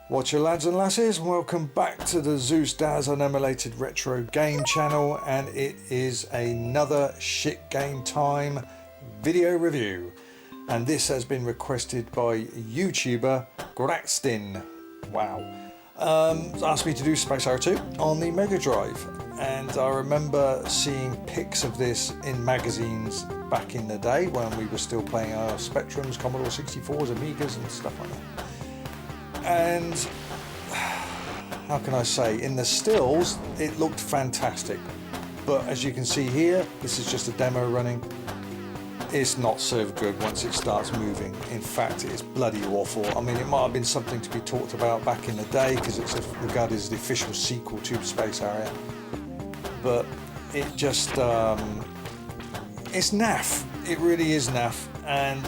Watcher lads and lasses, welcome back to the Zeusdaz Unemulated Retro Game channel, and it is another shit game time video review, and this has been requested by YouTuber Grlatzkin. Wow. Asked me to do Space Harrier 2 on the Megadrive, and I remember seeing pics of this in magazines back in the day when we were still playing our Spectrums, Commodore 64s, Amigas and stuff like that. And how can I say, in the stills it looked fantastic, but as you can see here, this is just a demo running. It's not so good once it starts moving. In fact, it's bloody awful. I mean, it might have been something to be talked about back in the day because it's regarded as the official sequel to Space Harrier, but it just it's naff. It really is naff, and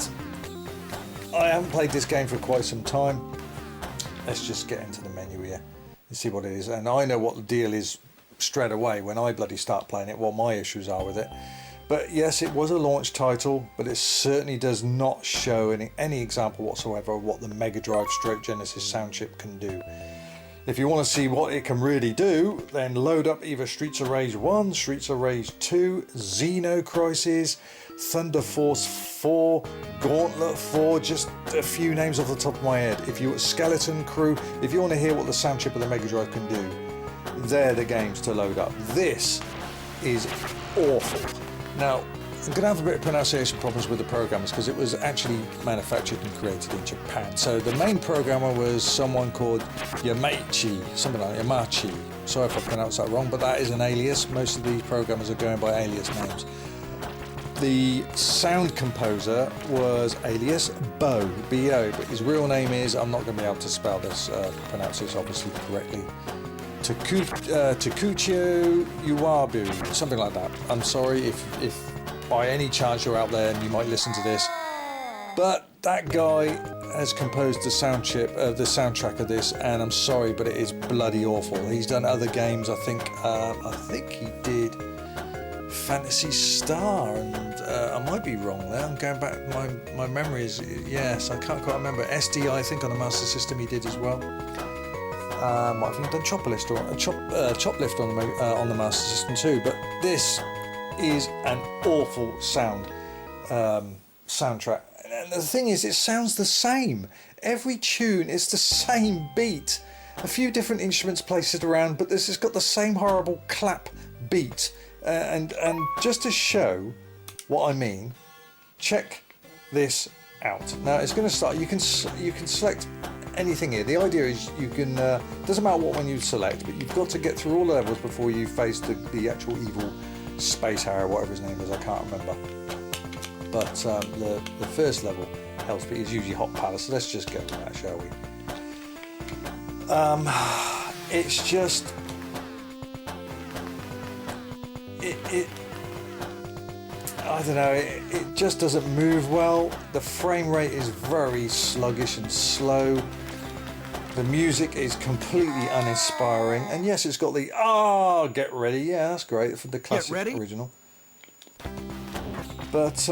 I haven't played this game for quite some time. Let's just get into the menu here and see what it is. And I know what the deal is straight away when I bloody start playing it, what my issues are with it. But yes, it was a launch title, but it certainly does not show any example whatsoever of what the Megadrive / Genesis sound chip can do. If you want to see what it can really do, then load up either Streets of Rage 1, Streets of Rage 2, Xeno Crisis, Thunder Force 4, Gauntlet 4, just a few names off the top of my head. If you Skeleton Crew, if you want to hear what the sound chip of the Megadrive can do, they're the games to load up. This is awful. Now, I'm going to have a bit of pronunciation problems with the programmers because it was actually manufactured and created in Japan. So the main programmer was someone called Yamaichi, something like Yamachi. Sorry if I pronounced that wrong, but that is an alias. Most of these programmers are going by alias names. The sound composer was alias Bo, B-O, but his real name is, I'm not going to be able to spell this, pronounce this obviously correctly, Takuchio Uwabu, something like that. I'm sorry if by any chance you're out there and you might listen to this, but that guy has composed the sound chip, the soundtrack of this, and I'm sorry, but it is bloody awful. He's done other games. I think he did Fantasy Star, and I might be wrong there. I'm going back. My memory is, yes, I can't quite remember. SD, I think on the Master System he did as well. Might have even done Choplift on the Master System too. But this is an awful soundtrack, and the thing is, it sounds the same. Every tune is the same beat. A few different instruments placed around, but this has got the same horrible clap beat. And just to show what I mean, check this out. Now it's going to start. You can select anything here. The idea is you can. Doesn't matter what one you select, but you've got to get through all the levels before you face the actual evil Space Harrier, whatever his name is. I can't remember. But the first level, Hellspeed, is usually Hot Palace. So let's just go with that, shall we? It's just. I don't know, it just doesn't move well. The frame rate is very sluggish and slow. The music is completely uninspiring, and yes, it's got the get ready, yeah, that's great for the classic original. But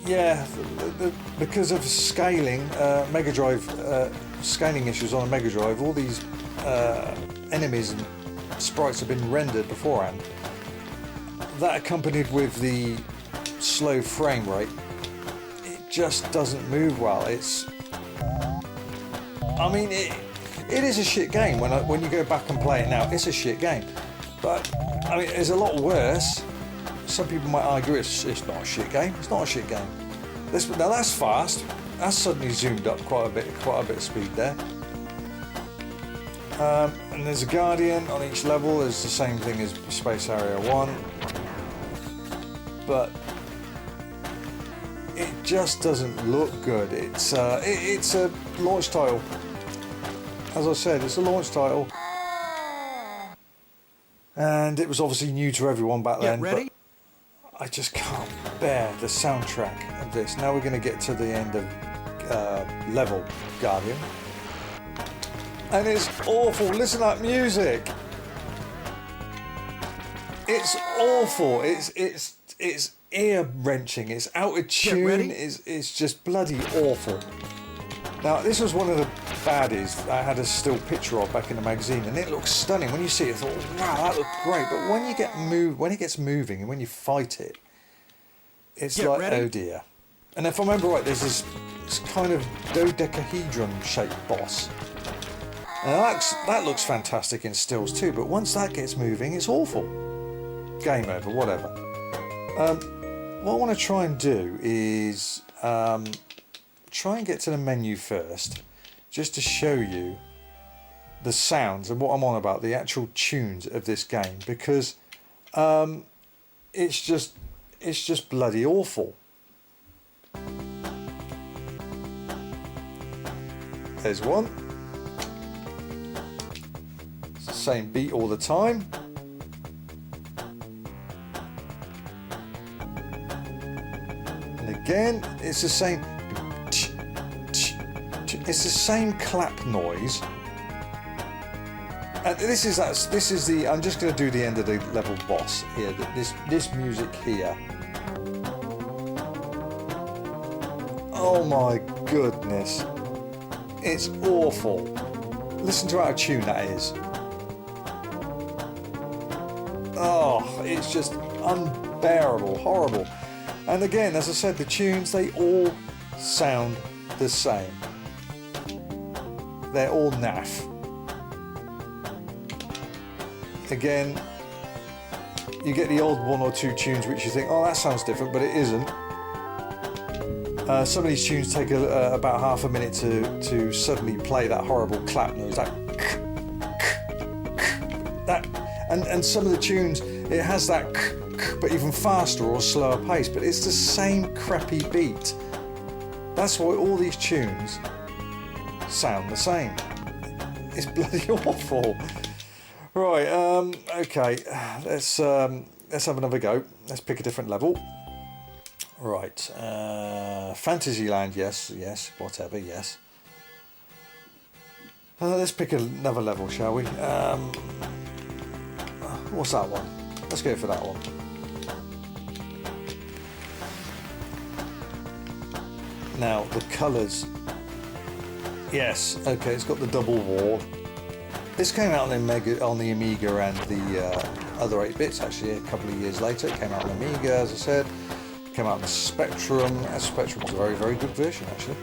yeah, because of scaling, Megadrive scaling issues on a Megadrive, all these enemies and sprites have been rendered beforehand. That accompanied with the slow frame rate, it just doesn't move well. I mean, it is a shit game. When you go back and play it now, it's a shit game. But I mean, it's a lot worse. Some people might argue it's not a shit game. It's not a shit game. Now that's fast. That's suddenly zoomed up quite a bit of speed there. And there's a Guardian on each level. There's the same thing as Space Harrier 1, but it just doesn't look good. It's a launch title. As I said, it's a launch title, and it was obviously new to everyone back then. Ready? But I just can't bear the soundtrack of this. Now we're going to get to the end of level Guardian. And it's awful. Listen to that music. It's awful. It's ear wrenching. It's out of tune. It's just bloody awful. Now this was one of the baddies I had a still picture of back in the magazine, and it looks stunning. When you see it, I thought, wow, that looked great. But when it gets moving, and when you fight it, it's like, oh dear. And if I remember right, there's this kind of dodecahedron shaped boss. And that looks fantastic in stills too, but once that gets moving, it's awful. Game over, whatever. What I want to try and do is try and get to the menu first, just to show you the sounds and what I'm on about, the actual tunes of this game, because it's just bloody awful. There's one. It's the same beat all the time. And again, it's the same. It's the same clap noise. And this is the. I'm just going to do the end of the level boss here. This music here. Oh my goodness. It's awful. Listen to how out of tune that is. Oh, it's just unbearable, horrible. And again, as I said, the tunes, they all sound the same. They're all naff. Again, you get the odd one or two tunes which you think, oh, that sounds different, but it isn't. Some of these tunes take about half a minute to suddenly play that horrible clap noise, that, and some of the tunes, it has that, but even faster or slower pace, but it's the same crappy beat. That's why all these tunes sound the same. It's bloody awful. Right, okay, let's have another go. Let's pick a different level. Right, Fantasyland, yes, whatever, yes. Let's pick another level, shall we? What's that one? Let's go for that one. Now, the colours. Yes, okay, it's got the double wall. This came out on the Amiga and the other 8-bits, actually, a couple of years later. It came out on Amiga, as I said. Came out on the Spectrum. Spectrum was a very, very good version, actually.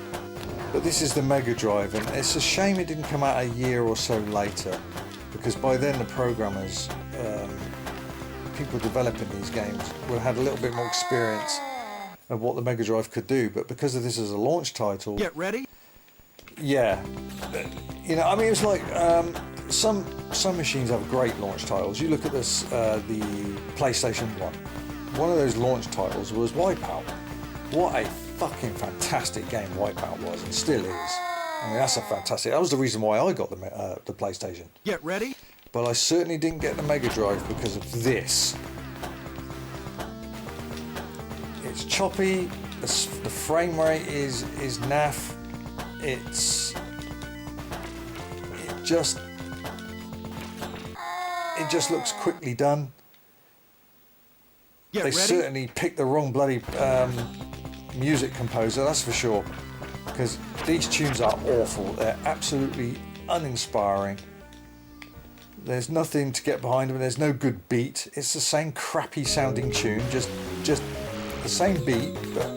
But this is the Megadrive, and it's a shame it didn't come out a year or so later, because by then the programmers, people developing these games, would have had a little bit more experience of what the Megadrive could do. But because of this as a launch title, get ready. Yeah, you know, I mean, it's like some machines have great launch titles. You look at this, the PlayStation 1. One of those launch titles was Wipeout. What a fucking fantastic game Wipeout was, and still is. I mean, that's a fantastic. That was the reason why I got the PlayStation. Get ready. But I certainly didn't get the Mega Drive because of this. It's choppy. The frame rate is naff. It just looks quickly done. They certainly picked the wrong bloody music composer, that's for sure, because these tunes are awful. They're absolutely uninspiring. There's nothing to get behind them. There's no good beat. It's the same crappy sounding tune, just the same beat. But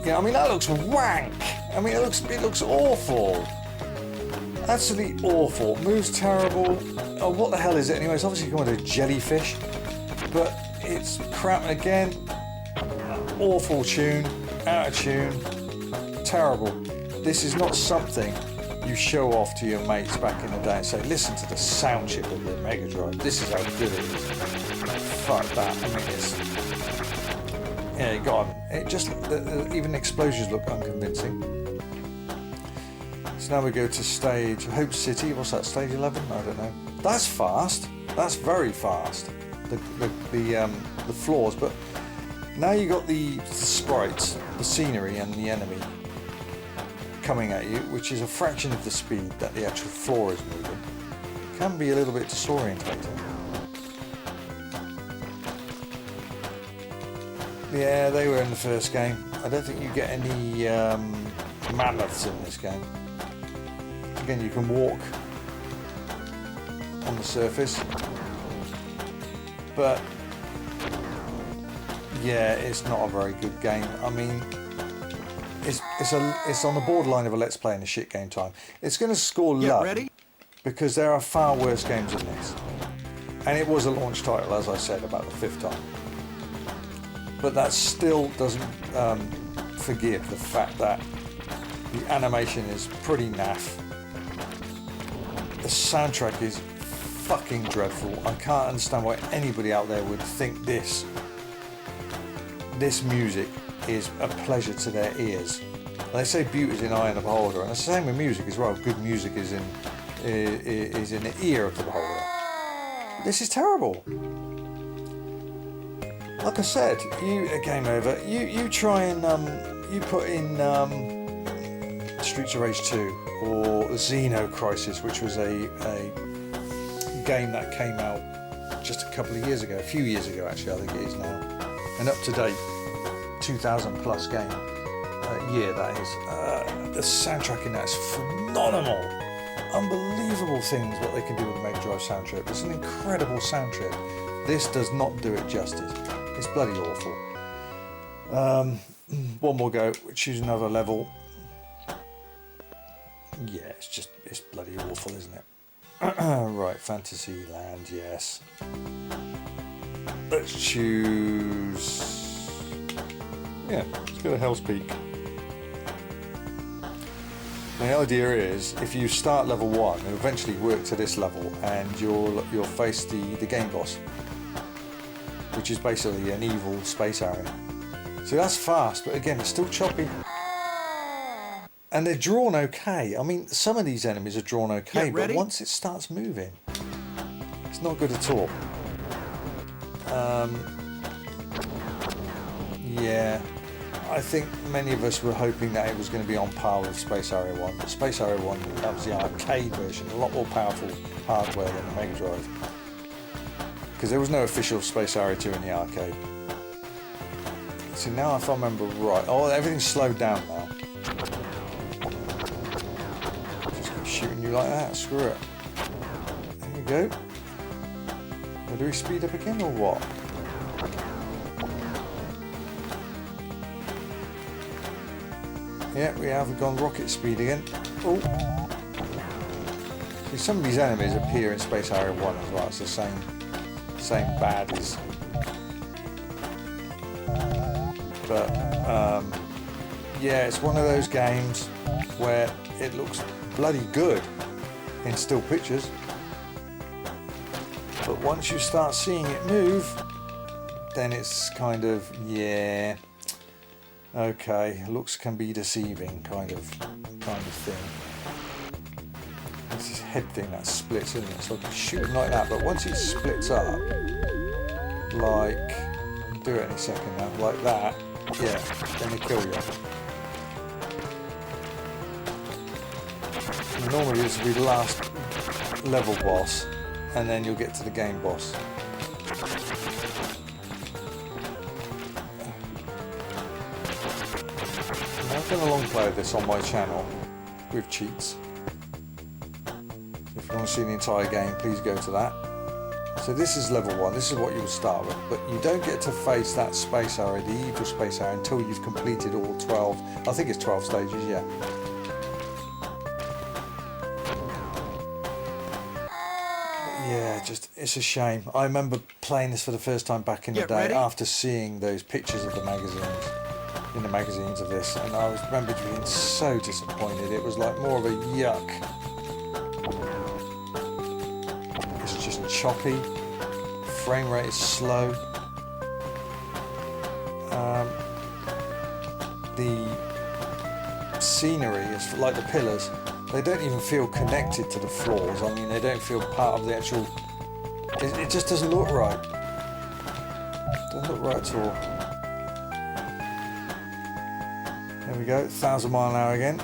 yeah, I mean, that looks wank. I mean, it looks awful. Absolutely awful. Moves terrible. Oh, what the hell is it anyway? It's obviously called a jellyfish. But it's crap again. Awful tune, out of tune, terrible. This is not something you show off to your mates back in the day and say, listen to the sound chip of the Mega Drive. This is how good it is. Fuck that. I mean, it's, yeah, you got 'em. It just even the explosions look unconvincing. So now we go to stage Hope City. What's that? Stage 11? I don't know. That's fast. That's very fast. the floors, but now you got the sprites, the scenery, and the enemy coming at you, which is a fraction of the speed that the actual floor is moving. It can be a little bit disorientating. Yeah, they were in the first game. I don't think you get any mammoths in this game. Again, you can walk on the surface, but yeah, it's not a very good game. I mean, it's on the borderline of a let's play and a shit game time. It's going to score low because there are far worse games than this, and it was a launch title, as I said, about the 5th time. But that still doesn't forgive the fact that the animation is pretty naff. The soundtrack is fucking dreadful. I can't understand why anybody out there would think this music is a pleasure to their ears. And they say beauty is in eye of the beholder, and it's the same with music as well. Good music is in the ear of the beholder. This is terrible. Like I said, a game over. You try and you put in Streets of Rage 2 or Xeno Crisis, which was a game that came out just a couple of years ago, a few years ago actually, I think it is now, an up-to-date 2000 plus game year that is. The soundtrack in that is phenomenal. Unbelievable things what they can do with the Megadrive soundtrack. It's an incredible soundtrack. This does not do it justice. It's bloody awful. One more go, choose another level. Yeah, it's bloody awful, isn't it? Right, Fantasyland, yes. Let's choose... Yeah, let's go to Hell's Peak. The idea is, if you start level 1 and eventually work to this level, and you'll face the game boss, which is basically an evil space area. So that's fast, but again, it's still choppy. And they're drawn okay. I mean, some of these enemies are drawn okay, but once it starts moving, it's not good at all. Yeah, I think many of us were hoping that it was going to be on par with Space Area 1, but Space Area 1, that was the arcade version, a lot more powerful hardware than the Megadrive. Because there was no official Space Area 2 in the arcade. See, now if I remember right... Oh, everything's slowed down now. Just keep shooting you like that, screw it. There we go. Now, do we speed up again or what? Yeah, we have gone rocket speed again. Oh. See, some of these enemies appear in Space Area 1 as well. It's the same baddies. But yeah, it's one of those games where it looks bloody good in still pictures, but once you start seeing it move, then it's kind of, yeah, okay, looks can be deceiving kind of thing. It's this head thing that splits, isn't it? So I can shoot him like that, but once it splits up, like, do it any second now, like that, yeah, then they kill you. And normally this will be the last level boss, and then you'll get to the game boss. I've done a long play of this on my channel with cheats. If you want to see the entire game, please go to that. So this is level 1, this is what you would start with, but you don't get to face that space area, the evil space area, until you've completed all 12, I think it's 12 stages, yeah. Yeah, just, it's a shame. I remember playing this for the first time back in the day after seeing those pictures of the magazines, in the magazines of this, and I remember being so disappointed. It was like more of a yuck. It's just choppy, frame rate is slow. The scenery is like the pillars. They don't even feel connected to the floors. I mean, they don't feel part of the actual... It just doesn't look right. Doesn't look right at all. There we go, 1,000 mile an hour again.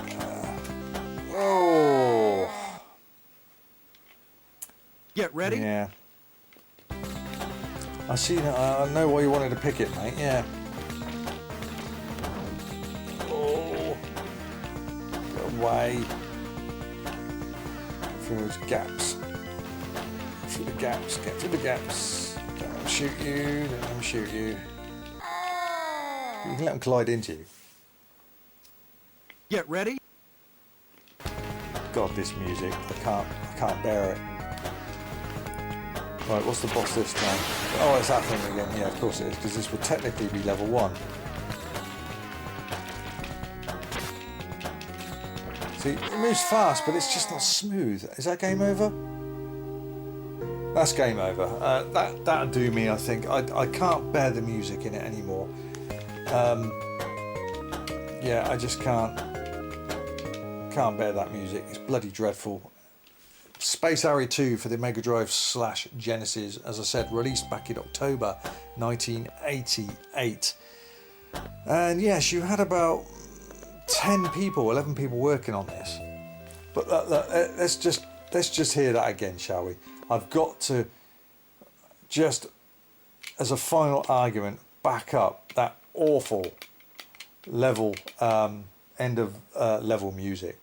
Oh! Get ready. Yeah. I see. I know why you wanted to pick it, mate. Yeah. Oh! Get away. Through those gaps. Through the gaps. Get through the gaps. Don't let them shoot you. Don't let them shoot you. You can let them collide into you. Get ready. God, this music. I can't bear it. Right, what's the boss this time? Oh, it's that thing again. Yeah, of course it is, because this would technically be level 1. See, it moves fast, but it's just not smooth. Is that game over? That's game over. That'll do me, I think. I can't bear the music in it anymore. Yeah, I just can't bear that music. It's bloody dreadful. Space Harrier II for the Megadrive / Genesis, as I said, released back in October 1988. And yes, you had about 10 people, 11 people working on this. But let's just hear that again, shall we? I've got to just, as a final argument, back up that awful level, end of level music.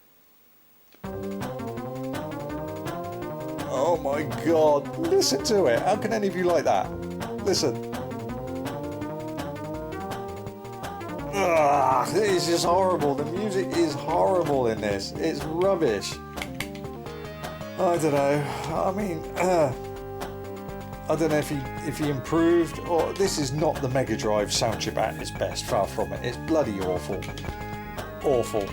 Oh my God, listen to it. How can any of you like that? Listen. Ugh, it is just horrible. The music is horrible in this. It's rubbish. I don't know. I mean, I don't know if he improved, or this is not the Megadrive sound chip at its best. Far from it. It's bloody awful. Awful.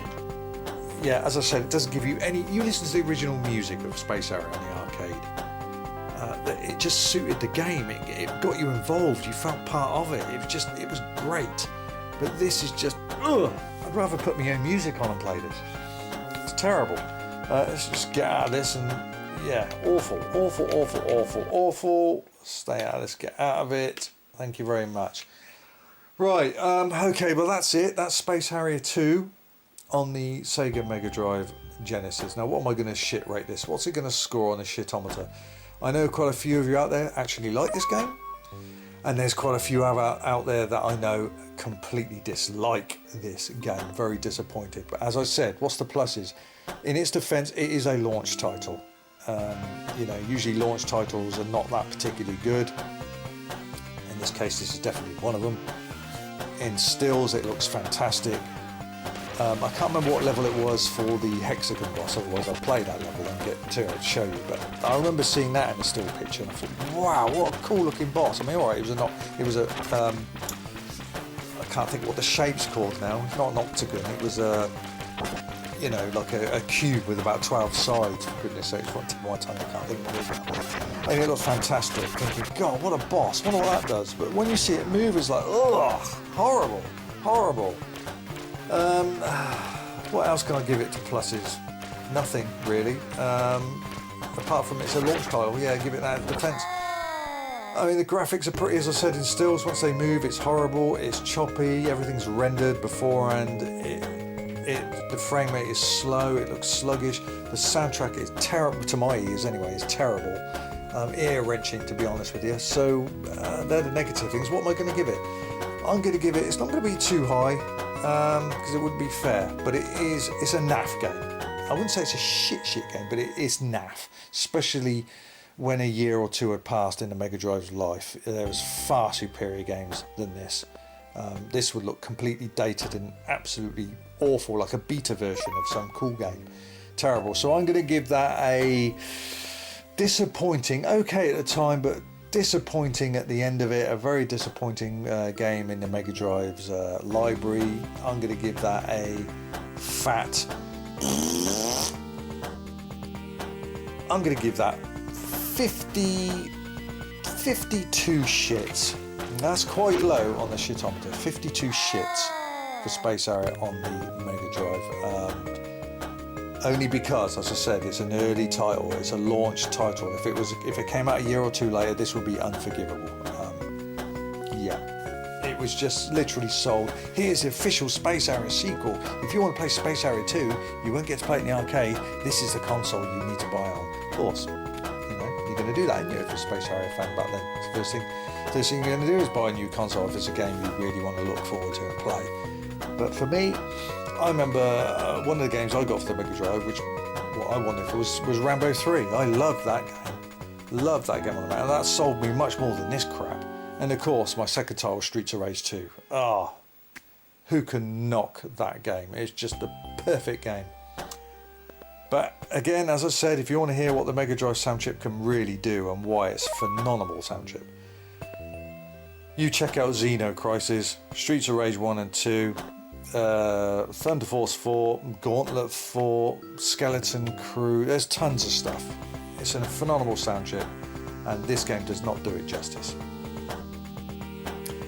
Yeah, as I said, it doesn't give you any. You listen to the original music of Space Harrier on the arcade. It just suited the game. It got you involved. You felt part of it. It was great. But this is just. Ugh. I'd rather put my own music on and play this. It's terrible. Let's just get out of this and yeah, awful, awful, awful, awful, awful. Stay out of this. Get out of it. Thank you very much. Right. Okay. Well, that's it. That's Space Harrier II. On the Sega Mega Drive Genesis. Now, what am I going to shit rate this? What's it going to score on the shitometer? I know quite a few of you out there actually like this game, and there's quite a few out there that I know completely dislike this game. Very disappointed. But as I said, what's the pluses? In its defense, it is a launch title. You know, usually launch titles are not that particularly good. In this case, this is definitely one of them. In stills, it looks fantastic. I can't remember what level it was for the hexagon boss, otherwise I'll play that level and get to it, show you. But I remember seeing that in the still picture and I thought, wow, what a cool looking boss. I mean, alright, I can't think what the shape's called now. It's not an octagon, it was you know, like a cube with about 12 sides, for goodness sakes, what tip of my tongue, I can't think what it is now. I mean, it looked fantastic, thinking, God, what a boss, wonder what that does. But when you see it move, it's like, ugh, horrible, horrible. What else can I give it to pluses? Nothing really. Apart from it's a launch title, yeah, give it that defense. I mean, the graphics are pretty, as I said, in stills. Once they move, it's horrible, it's choppy, everything's rendered beforehand. The frame rate is slow, it looks sluggish. The soundtrack is terrible, to my ears anyway, it's terrible. Ear-wrenching, to be honest with you. So, they're the negative things. What am I going to give it? I'm going to give it, it's not going to be too high, because it wouldn't be fair, but it's a naff game. I wouldn't say it's a shit game, but it is naff, especially when a year or two had passed in the Mega Drive's life. There was far superior games than this. This would look completely dated and absolutely awful, like a beta version of some cool game. Terrible. So I'm going to give that a disappointing, okay at the time, but disappointing at the end of it. A very disappointing game in the Mega Drive's library. I'm going to give that a fat. I'm going to give that 52 shits. That's quite low on the shitometer. 52 shits for Space Harrier on the Mega Drive. Only because, as I said, it's an early title. It's a launch title. If it came out a year or two later, this would be unforgivable. Yeah. it was just literally sold. Here's the official Space Harrier sequel. If you want to play Space Harrier 2, you won't get to play it in the arcade. This is the console you need to buy on. Of course, you know, you're going to do that, aren't you, if you're a Space Harrier fan back then. It's the first thing you're going to do is buy a new console if it's a game you really want to look forward to and play. But for me, I remember one of the games I got for the Megadrive, which what I wanted for was Rambo 3. I loved that game. Loved that game on the Mac. That sold me much more than this crap. And of course, my second title, Streets of Rage 2. Ah, who can knock that game? It's just the perfect game. But again, as I said, if you want to hear what the Megadrive sound chip can really do and why it's a phenomenal sound chip, you check out Xeno Crisis, Streets of Rage 1 and 2, Thunder Force 4, Gauntlet 4, Skeleton Crew. There's tons of stuff. It's a phenomenal sound chip, and this game does not do it justice.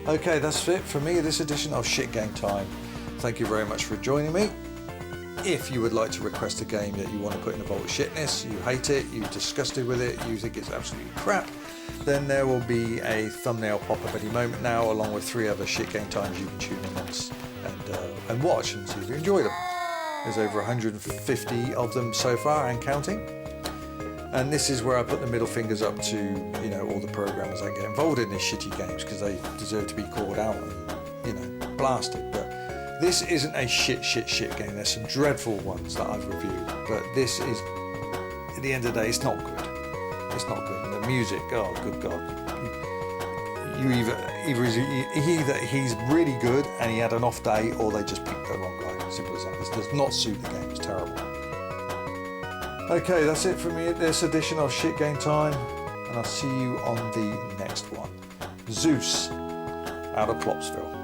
Okay, that's it for me, this edition of Shit Game Time. Thank you very much for joining me. If you would like to request a game that you want to put in a vault of shitness, you hate it, you're disgusted with it, you think it's absolutely crap, then there will be a thumbnail pop up any moment now, along with 3 other Shit Game Times you can tune in and watch and see if you enjoy them. There's over 150 of them so far and counting. And this is where I put the middle fingers up to, you know, all the programmers that get involved in these shitty games, because they deserve to be called out and, you know, blasted. But this isn't a shit game. There's some dreadful ones that I've reviewed, but this is, at the end of the day, it's not good. It's not good. And the music, oh good God. You either he's really good and he had an off day, or they just picked the wrong guy. Simple as that. This does not suit the game. It's terrible. Okay, that's it for me at this edition of Shit Game Time, and I'll see you on the next one. Zeus out of Plopsville.